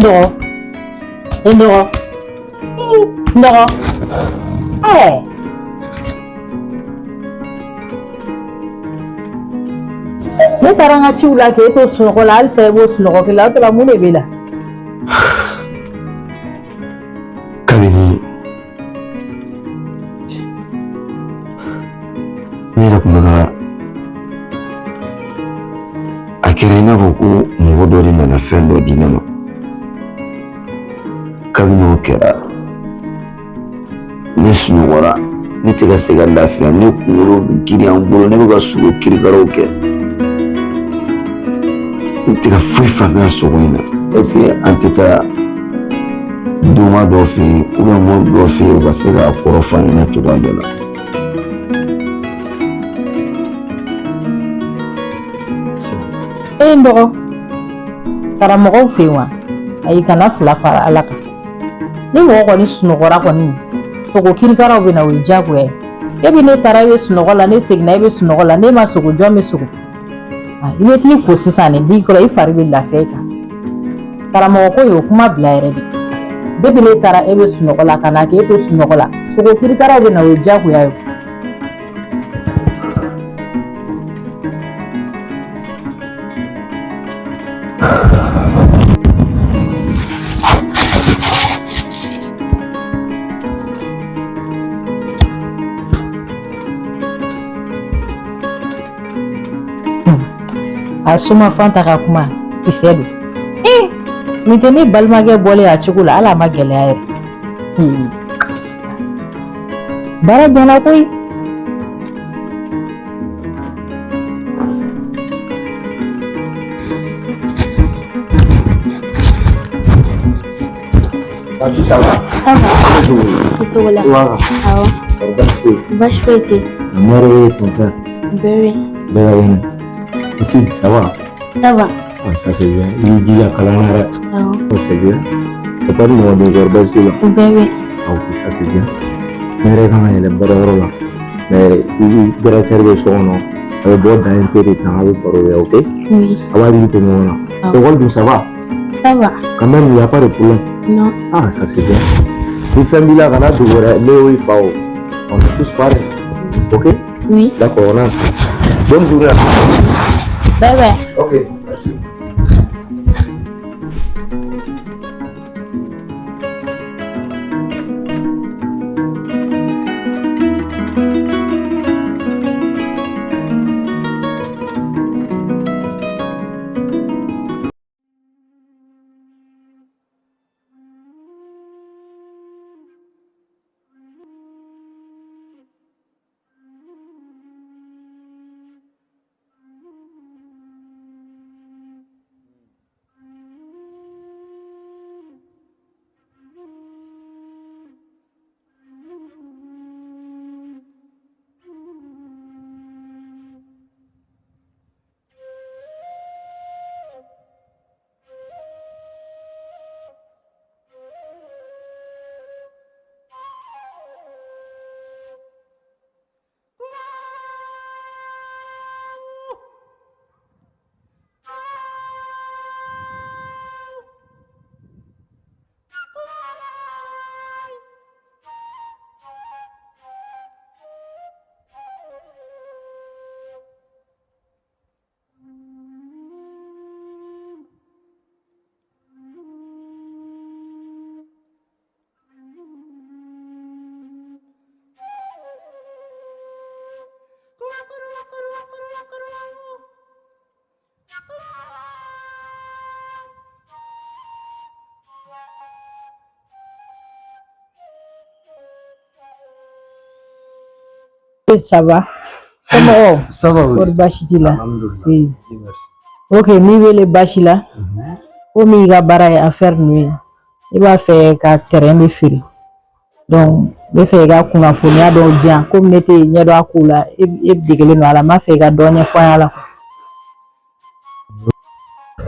No. No. No. Hey. Ne taranga chula ke to sunokola al sebo sunokokila to la mune bela. Kabini. Mira kumbaga akirena boku mugodori na fendo dinama. Kabini okera. Ne sunokora ni tega sega lafiya ni kungolo giri angulo ne buga sugo kiri garoke. Tika fuifa nga sogoina ese antita duma dofi uga mo dofi uga sega akorofa ina tugandola Ndogo karamogo fewa ayi kana fula fara alaka ni wo ko ni sunogora ko ni sogo kirikara be na wijago e ebi ne tarawe sunogola ne segna ebe sunogola ne ma sogo jome sogo ibe ti ko sisane di ko ifari be la feka karamogo ko yo kuma bla ere bi bebi ne tara ebe sunogola kana ke to sunogola sogo kirikara be na wijago ya yo Asuma fanta ka kuma isedu miteni balmage bole a chukula ala magele ayer bara jana koi Tapi sawa. Tutu wala. Wow. How? Fantastic. Bash fete. Amore tonta. Very. Bien. Ok, ça va. Ça va. Ah, ça c'est bien. Il dit à Kalanara. Oh. Oh, c'est bien. C'est pas nous de Gorba sur là. Very. Ah, ok, ça c'est bien. Mais quand il est bon là. Mais il doit servir son nom. Avec bon d'un peu de temps avec parole, ok? Oui. Avant de te montrer. Ah. Donc tout ça va. Ça va. Quand même il n'y a pas de problème. Non. Ah, ça c'est bien. Il fait mille ans de voir Léo et Fao. On est tous pareils. Ok? Oui. D'accord, on a ça. Bonne journée à tous. Bye bye. Ok, merci. Ça va. Comment? Ça va, oui. Pour Bachila. Si. Merci. Ok, mi wele Bachila. O mi ga bara ya affaire nuit. I b'a fɛ ka terrain de feere. Donc, be fɛ ka kunnafoniya dɔw diyan comme ne tɛ ɲɛdɔn a ko la. E degelen don a la. M'a fɛ ka dɔ ɲɛfɔ an la.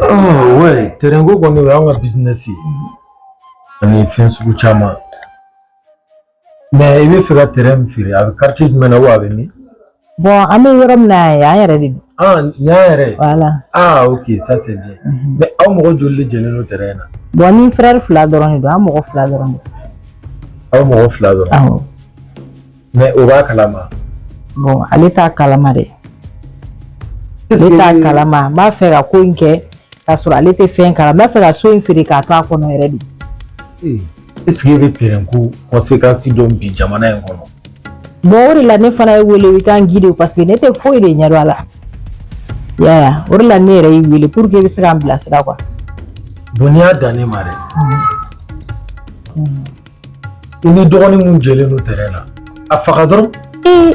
Oh, ouais. Terrain ko kɔni o y'an ka business ye. Ani fɛn sugu caman. Mais i bɛ fɛ ka terrain min feere a bɛ quartier jumɛn na ou a bɛ min? Bon, an bɛ yɔrɔ min na yan, an yɛrɛ de don. Ah, Nyare. Voilà. Ah, ok, ça c'est bien. Mais au moins, je l'ai gêné au terrain. Bon, ni frère fladron, il doit mourir fladron. Au moins, fladron. Ah, Mais au bas, Kalama. bon, allez ta calamare. L'état kalama m'a fait la coinque, la sur la lettre fin kalama fait la soin fait des cartons qu'on a ready. Est-ce qu'il y avait un coup conséquence de Bijamana? Bon, l'année fana le week-end guide parce que n'était faux il y a là. Ya, or l'année il pour que se remplace là quoi. Bonia d'année marée. Il est donné mon gelé au terrain là. À Fakador?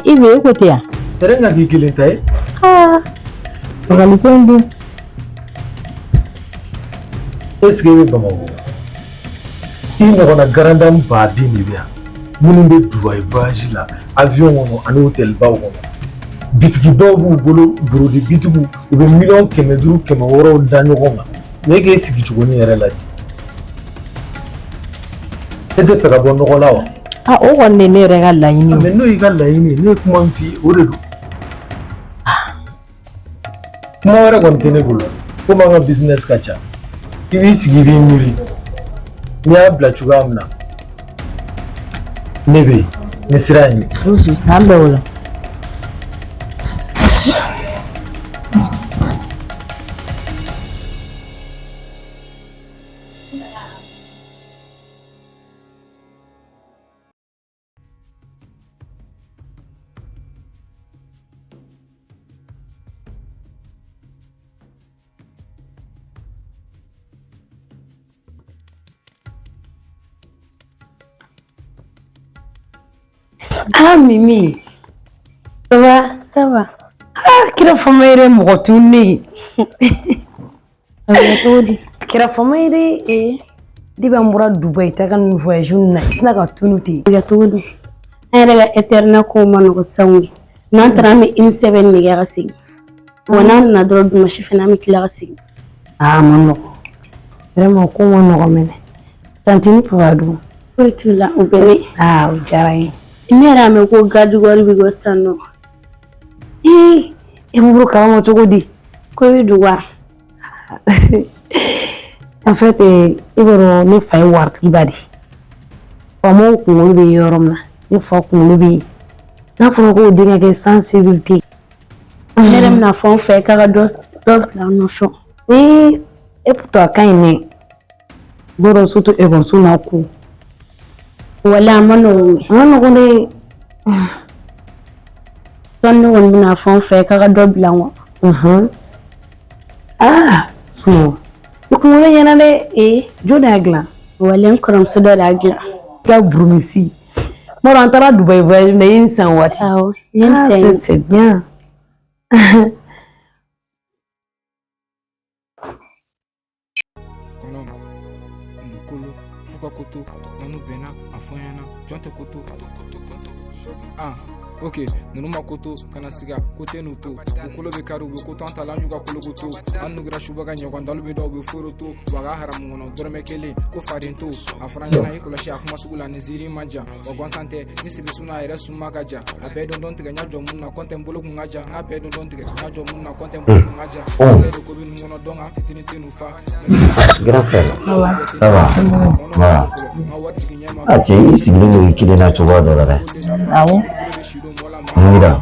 Il veut écouter. Terrain a dit qu'il était. Ah, on va le prendre. Est-ce qu'il y avait Bamako? Il n'y a pas de grande partie de bien. Mon be Dubai voyage là, avion un hôtel ba wo. Bitiki babu bolo brodi bitigu ube million kemedru kemaworo danyo goma. Nege sigi chugoni yere la. Ede fera bonno kola wa. Ah, o wonne ne rega la yini. Mais no iga la yini ne kuma mfi oredu. Kuma wara kontene gulo. Kuma nga business kacha. Ibi sigi bi muri. Nya bla chuga amna. Nebe, Nesirani. Nambeula. Ah Mimi, ça va? Ça va. Ah, kira fama yɛrɛ mɔgɔ tun ne ye. Cogo di? Kira fama yɛrɛ de b'an bɔra Dubai ta ka nin voyage na i sina ka tunu ten. Cogo di? An yɛrɛ ka éternel ko ma nɔgɔ sango ye. N'an taara an bɛ une semaine de kɛ ka segin. Wa n'an nana dɔrɔn dimanche fana an bɛ tila ka segin. Ah, ma nɔgɔ. Vraiment ko ma nɔgɔ mɛnɛ. Tantini papa dun. Foyi t'u la u bɛ ne. Ah, o diyara n ye. Ne yɛrɛ y'a mɛn ko garidugɔri bɛ bɔ sisan nɔ. I b'u bolo kalama cogo di? Ko i bɛ don wa? En fait, i b'a dɔn ne fa ye waritigiba de ye. Faamaw kunkolo bɛ yɔrɔ min na, ne fa kunkolo bɛ yen. N'a fɔra ko den ka kɛ sans sécurité. Ne yɛrɛ bɛna fɛn o fɛn k'a ka dɔ bila an nɔfɛ. Et pourtant a ka ɲi dɛ. Bɔrɔ surtout ekɔliso n'a ko. Wala a ma nɔgɔn. A ma nɔgɔn dɛ. Sɔni ne kɔni bɛna fɛn o fɛn k'a ka dɔ bila an kɔ. Ah, sunɔgɔ. I kunkolo ɲɛna dɛ. Jɔn de y'a dilan? Wala n kɔrɔmuso dɔ de y'a dilan. I ka burumisi. Mɔrɔ an taara Dubai voyage na i ye n san waati. Awɔ, n ye n Ah, sɛgɛn. c'est bien. Kolo fuka koto nanu bena afonyana jonte koto ah ok nunu makoto kana siga kote nuto ukolo be karu be koto antala nyuga kolo koto anu gira shubaga nyoga ndalu be do be foroto waga haramu ngono dorme kele ko farinto afranga na ikola sha kuma sugula ni ziri maja wagon sante ni sibi suna ere suma gaja abe don tiga nyajo munna kontem bolo kungaja abe don tiga nyajo munna kontem bolo kungaja ko ko bin ngono don afitini tinu fa Gracias. Ça va. Voilà. Ah, tu es ici, il est là, tu vois, là. Ah bon? Mira.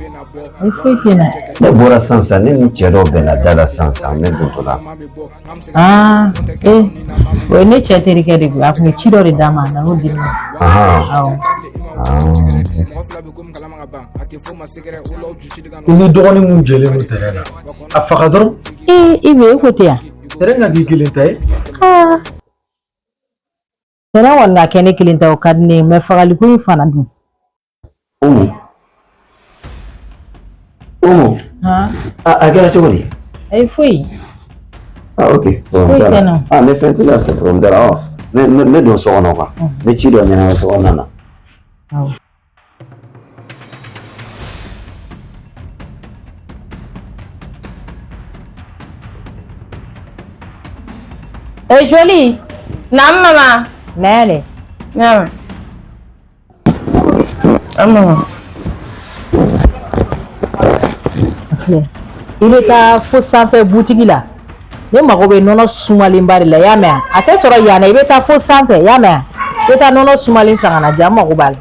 Il faut qu'il y ait. Ne bora sansa, ne chero bela dala sansa, me dotola. Ah, ouais, ne chateri que de gars, mais tu dois les dames, non, dis-moi. Ah. Il est donné mon gelé au terrain. À Fakador? Il veut écouter. Terrain a dit qu'il était. Ah. Tena wanda kene kilinta okadne me fagali ku fana du. Ah. À quelle heure tu Ai foi. Ah, ok. Bon, Oui, voilà. non. Ah, mais fais tout là, c'est bon. D'accord. Mais dans ce qu'on a pas. Mais tu dois y aller dans ce qu'on a. Ah. Eh jolie. Nam mama. Nele. Nam. Afle. I bɛ taa fo sanfɛ butigi la ne mago bɛ nɔnɔ sumalenba de la y'a mɛn a tɛ sɔrɔ yan na i bɛ taa fo sanfɛ y'a mɛn i bɛ taa nɔnɔ sumalen san ka na di yan n mago b'a la.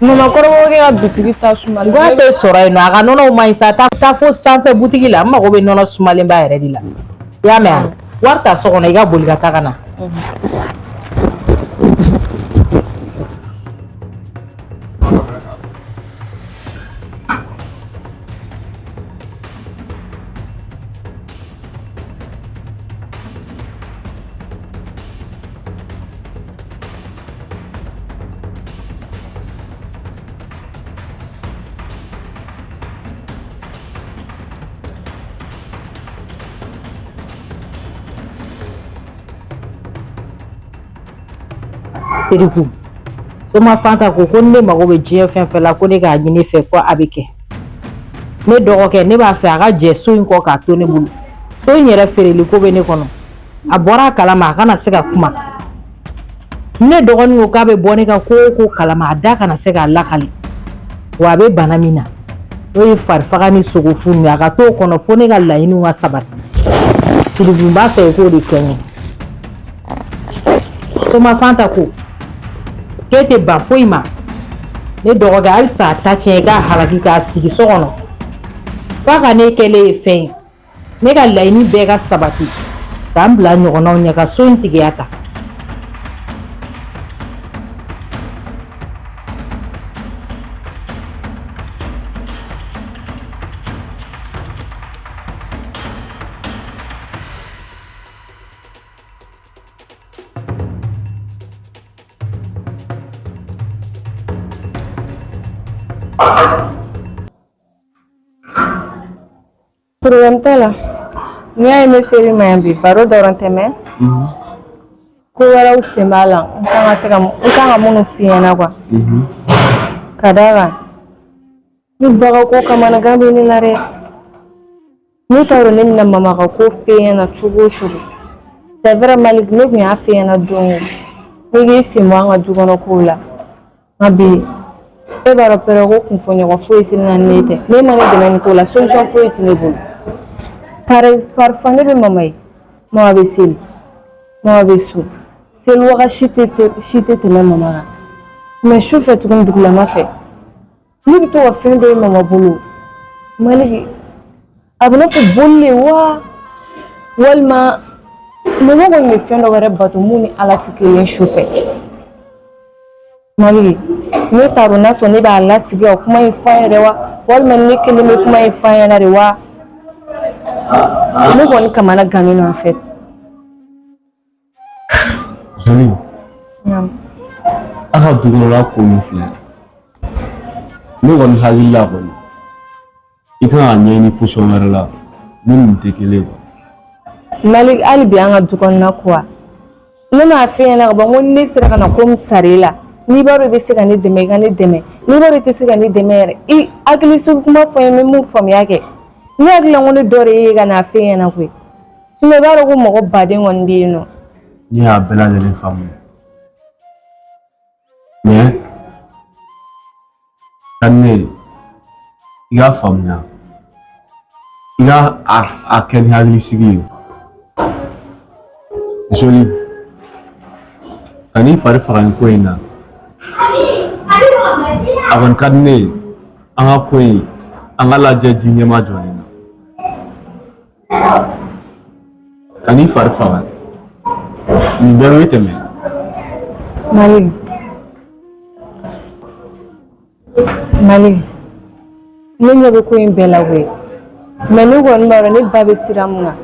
Mamakɔrɔba ka bitigi ta sumalen. Guwa tɛ sɔrɔ yen nɔ a ka nɔnɔw man ɲi sa taa fo sanfɛ butigi la n mago bɛ nɔnɔ sumalenba yɛrɛ de la y'a mɛn wari ta so kɔnɔ i ka boli ka taa ka na. Teriku Soma Fanta ko ne mago bɛ diɲɛ fɛn fɛn la ko ne k'a ɲini fɛ ko a bɛ kɛ ne dɔgɔkɛ ne b'a fɛ a ka jɛ so in kɔ k'a to ne bolo so in yɛrɛ feereli ko bɛ ne kɔnɔ a bɔra a kalama a kana se ka kuma ne dɔgɔnin ko k'a bɛ bɔ ne ka ko o ko kalama a da kana se k'a lakali wa a bɛ bana min na n'o ye farifaga ni sogofu a ka to o kɔnɔ fo ne ka laɲiniw ka sabati Teriku n b'a fɛ i k'o de kɛ n ye Soma Fanta ko k'e tɛ ban foyi ma ne dɔgɔkɛ halisa a ta tiɲɛ i k'a halaki k'a sigi so kɔnɔ f'a ka ne kɛlen ye fɛn ye ne ka laɲini bɛɛ ka sabati k'an bila ɲɔgɔnnaw ɲɛ ka so in tigiya ta. Problem t'a la n'i y'a ye ne seri ma yan bi baro dɔrɔn tɛ mɛ ko wɛrɛw sen b'a la n kan ka minnu f'i ɲɛna quoi ka d'a kan ni baga ko kamanagan bɛ ne la dɛ ne t'a dɔn ne bɛna mama ka ko f'i ɲɛna cogo o cogo c'est vrai Malick ne tun y'a f'i ɲɛna don o ne k'i sen bɔ an ka du kɔnɔ kow la nka bi e b'a dɔn pɛrɛ ko kunfɔɲɔgɔn foyi tɛ ne na ne tɛ ne ma ne dɛmɛ nin ko la solution foyi tɛ ne bolo parfois ne bɛ mama ye mama bɛ seli mama bɛ so seli wagati si tɛ tɛmɛ mama kan mais su fɛ tuguni dugulama fɛ ne bɛ to ka fɛn dɔ ye mama bolo Malick a bɛ n'a fɔ boli le wa walima mama kɔni bɛ fɛn dɔ wɛrɛ bato mun ni Ala tɛ kelen su fɛ Malick ne t'a dɔn n'a sɔrɔ ne b'a lasigi ka kuma in f'a yɛrɛ wa walima ne kelen bɛ kuma in f'a ɲɛna de wa ne kɔni kamana gannen don en fait. Zoli a ka dukɔnɔla ko min filɛ ne kɔni hakili la kɔni i kan ka ɲɛɲini position wɛrɛ la min tɛ kelen quoi. Malick hali bi an ka du kɔnɔna ko wa ne m'a f'i ɲɛna ka ban ko ne sera ka na ko min sar'i la n'i b'a dɔn i bɛ se ka ne dɛmɛ i ka ne dɛmɛ n'i b'a dɔn i tɛ se ka ne dɛmɛ yɛrɛ i hakili kuma fɔ n ye n bɛ mun faamuya kɛ ne hakili la ko ne dɔ de ye ka n'a f'i ɲɛna koyi sinon i b'a dɔn ko mɔgɔ baden kɔni bɛ yen nɔ. Ne y'a bɛɛ lajɛlen faamu mais ka di ne ye i k'a faamuya i ka a kɛ ni hakilisigi ye Zoli ka n'i fari faga nin ko in na a kɔni ka di ne ye an ka ko in an ka lajɛ di ɲɛma jɔlen na ka n'i fari faga nin bɛɛ bɛ tɛmɛ. Malick ne ɲɛ bɛ ko in bɛɛ la koyi mais ne kɔni b'a dɔn ne ba bɛ sira mun kan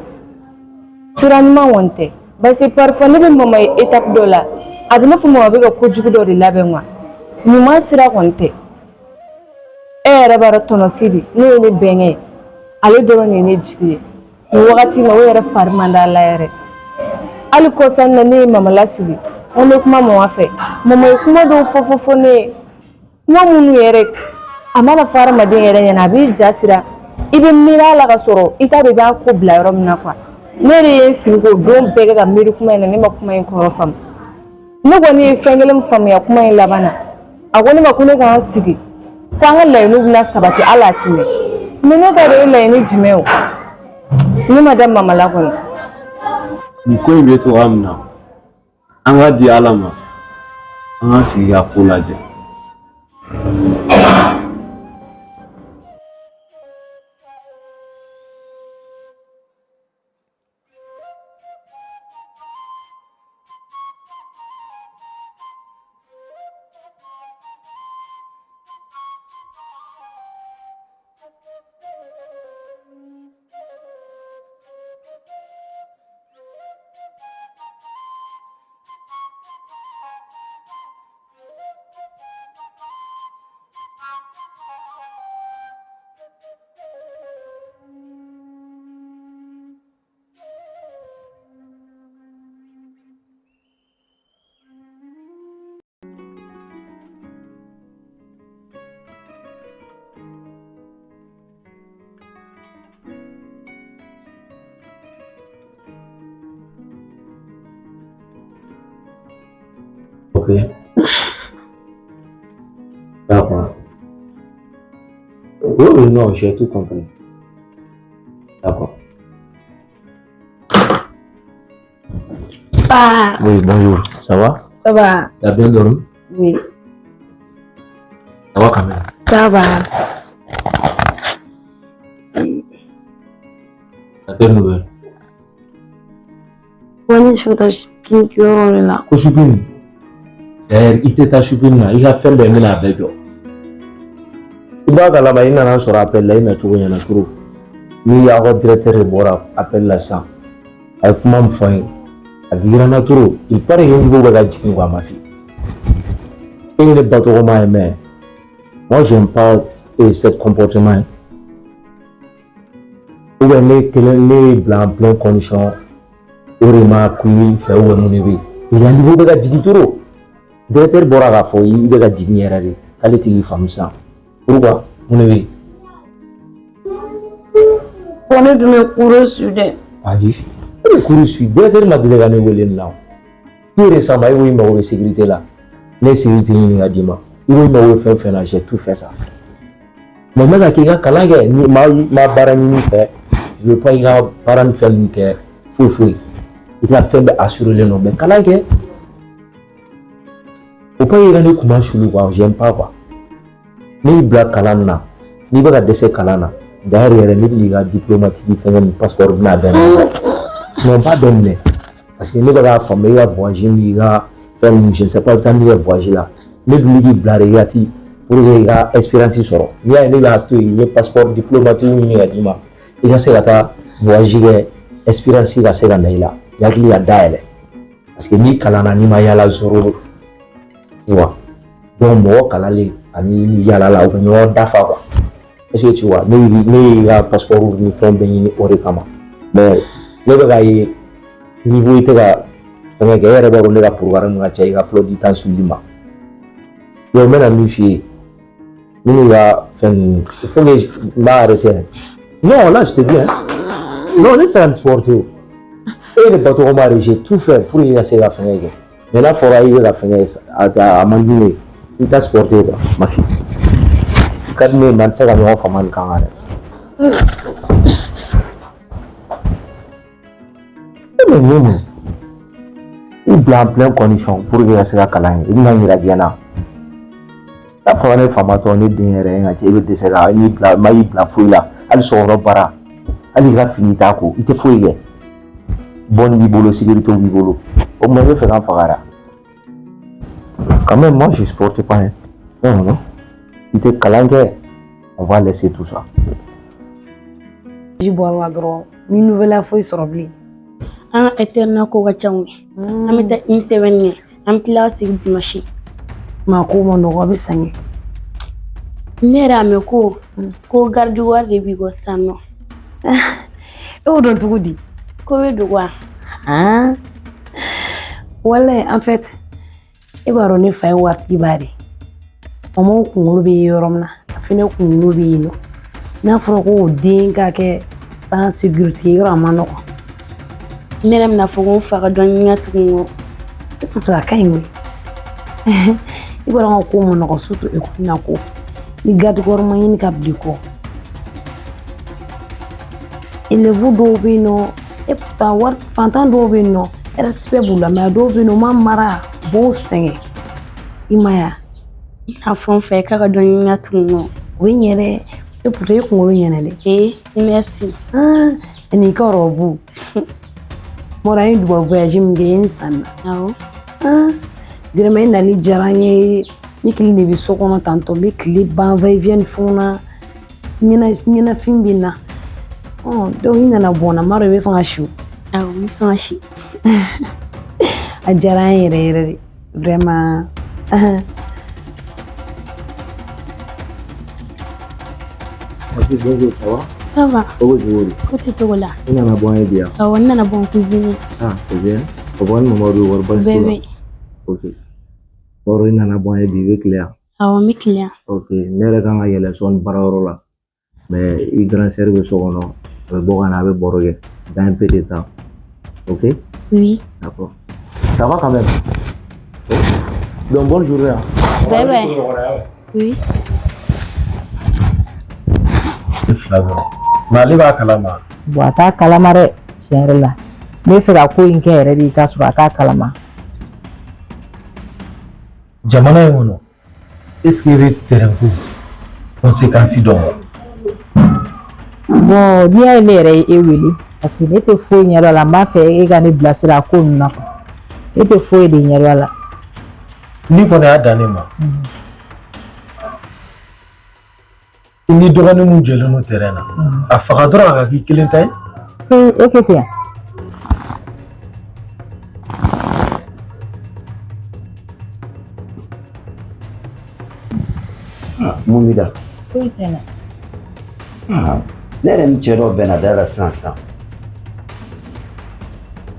sira ɲuman kɔni tɛ parce que parfois ne bɛ mama ye étape dɔ la a bɛ n'a fɔ mama bɛ ka kojugu dɔ de labɛn quoi ɲuman sira kɔni tɛ e yɛrɛ b'a dɔn tɔnɔ Sidi ne ye ne bɛnkɛ ye ale dɔrɔn de ye ne jigi ye nin wagati in na o yɛrɛ fari man d'a la yɛrɛ hali kɔsan na ne ye mama lasigi an bɛ kuma mama fɛ mama ye kuma dɔw fɔ ne ye kuma minnu yɛrɛ a mana fɔ hadamaden yɛrɛ ɲɛna a b'i ja sira i bɛ miiri a la ka sɔrɔ i t'a dɔn i b'a ko bila yɔrɔ min na quoi ne de ye n sigi k'o don bɛɛ kɛ ka miiri kuma in na ne ma kuma in kɔrɔ faamu ne kɔni ye fɛn kelen faamuya kuma in laban na a ko ne ma ko ne k'an sigi ko an ka laɲiniw bɛna sabati hali a ti mɛn mais ne t'a dɔn o ye laɲini jumɛn o Ni madame mamala kɔni. Nin ko in bɛ togoya min na an ka di Ala ma an ka sigi ka ko lajɛ. Ok. D'accord. Oui, non, j'ai tout compris. D'accord. Ah, Oui, bonjour. Ça va? ça va. Tu as bien dormi? Oui, Ça va quand même. ça va. T'as quelle nouvelle? Wani shota kin yoro la. Ko shopping. Il t'a shopping là, il a fait des mille avec toi. Il va là-bas, il n'a pas appel là, il n'a trouvé rien à trouver. Ni y'a directeur de bora appel là ça. Avec mon frère, à dire na trop, il paraît qu'il veut regarder qui va ma fille. Et il est pas trop mal mais moi j'aime pas ce comportement. Ou bien les blancs plein conditions. Urima kuyi fait ou mon évi. Il y a un niveau de gagner trop. Directeur bora la foi, il veut gagner rien de. Allez t'y femme ça. Pourquoi mon évi? On est dans cours sud. Ah oui. Le cours sud. Directeur m'a dit de gagner Wellen là. Tout récemment, il m'a ouvert sécurité là. Les sécurités il a dit moi. Il m'a ouvert faire là, j'ai tout fait ça. Mais maintenant qu'il y a quelqu'un qui m'a barani fait, je veux pas y avoir parent faire ni que fou. Il a fait assurer le nom. Mais quelqu'un faut pas y aller comme un chou quoi, j'aime pas quoi. Ni black kalana, ni baga dese kalana. Derrière ni liga diplomatique fait un passeport na ben. Non pas donné. Parce que ni baga famille va voyager, ni va faire je ne sais pas tant de voyager là. Ni ligi blareyati pour les espérance soro. Ni a ni la tu ni passeport diplomatique ni a dima. Il a c'est ta voyager espérance ga c'est ga naila. Yakili ya daele. Parce que ni kalana ni ma yala zoro. Tu vois. Donc moi kalali ani yala la ou ni dafa quoi. Est-ce que tu vois, ni passeport ni fond ni orikama. Mais le gars yi niveau ite ga on ga yere ba on ga programme ga chai ga upload tan sulima. Yo mena mi fi ni ga fen il faut que m'arrêter. Non, là je te dis hein. Non, laisse ça sportif. Et le bateau mari, j'ai tout fait pour y essayer la fin. Mais là, il faut arriver à la fin à m'ennuyer. Il t'a sporté, ma fille. Quand nous avons fait la meilleure femme, mais non, il y a plein de conditions pour y essayer la calangue. Il n'y a rien à dire. La femme est femme, on est bien, il est décédé, il est la fouille là, elle sort au bara, elle a fini ta coup, il te fouille. Bon bibolo, sécurité au bibolo. Au moins, je fais un fagara. Quand même, moi, je ne supporte pas. Hein. Non, non. Il était calangue. On va laisser tout ça. Je bois la drogue. Une nouvelle fois, il sera blé. Un éternel ko wachangi. Amita imsevenye. Amtila sig machine. Ma ko mo no go bisangi. Nera me ko gardi warde bi go sanno. O don to gudi. Ko we do wa. Ah. Wala en fait, e baro ne fay wart gibari. Omo ko ngulu be yoromna. Afine ko ngulu be no. Na foro ko dinga ke sans sécurité ramano ko. Nera na fogon faga don nyatu ngo. Tout ça kaingo. E baro ko mo no ko sutu e ko na ko. Ni gad gorma yin kabdi ko. élève dɔw bɛ yen nɔ et pourtant wari fantan dɔw bɛ yen nɔ respect b'u la mais a dɔw bɛ yen nɔ u ma mara u b'o sɛgɛn i ma ye a fɛn o fɛn k'a ka dɔn n ka tugu ɲɔgɔn o bɛ ɲɛ dɛ et pourtant i kunkolo ɲɛna dɛ merci ani i ka robe mɔra an ye Dubaï voyage min kɛ i ye nin san na awɔ vraiment i nali diyara n ye ne kelen de bɛ so kɔnɔ tantɔ n bɛ tile ban va et vient fɛnw na ɲɛnafin bɛ na donc i nana bɔn na n b'a dɔn i bɛ sɔn ka si awɔ n bɛ sɔn ka si a diyara an yɛrɛ yɛrɛ de vraiment Bonjour, ça va? Ça va. Bonjour. Côté Togola. Il y en a bon bien. Ah, on en a bon cuisine. Ah, c'est bien. Au bon moment où on va Bébé. Ok. Or, il y en a bon bien, clair. Ah, on est client. Ok. Nere kan ka yɛlɛ sɔɔni baarayɔrɔ la. Mais i grand sœur bɛ so kɔnɔ. A bɛ bɔ ka na, a bɛ baro kɛ. Dans un peu de temps. Ok? Oui. D'accord. Ça va quand même? Donc, bonne journée. Bébé. Oui. mais ale b'a kalama bon a t'a kalama dɛ tiɲɛ yɛrɛ la ne bɛ fɛ ka ko in kɛ yɛrɛ de k'a sɔrɔ a t'a kalama jamana in kɔnɔ est ce que i bɛ terrain ko conséquence dɔn bon n'i y'a ye ne yɛrɛ ye e wele parce que ne tɛ foyi ɲɛdɔn a la n b'a fɛ e ka ne bilasira ko ninnu na ne tɛ foyi de ɲɛdɔn a la ni kɔni y'a dan ne ma i ni dɔgɔnin mun jɛlen no terrain na a faga dɔrɔn a ka k'i kelen ta ye e ko ten mun b'i da foyi tɛ na ne yɛrɛ ni cɛ dɔ bɛnna da la sisan sisan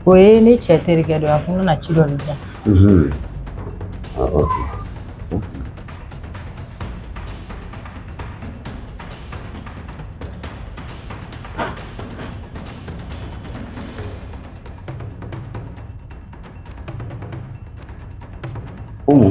o ye ne cɛ terikɛ dɔ ye a ko n kana ci dɔ de diyan ok Umu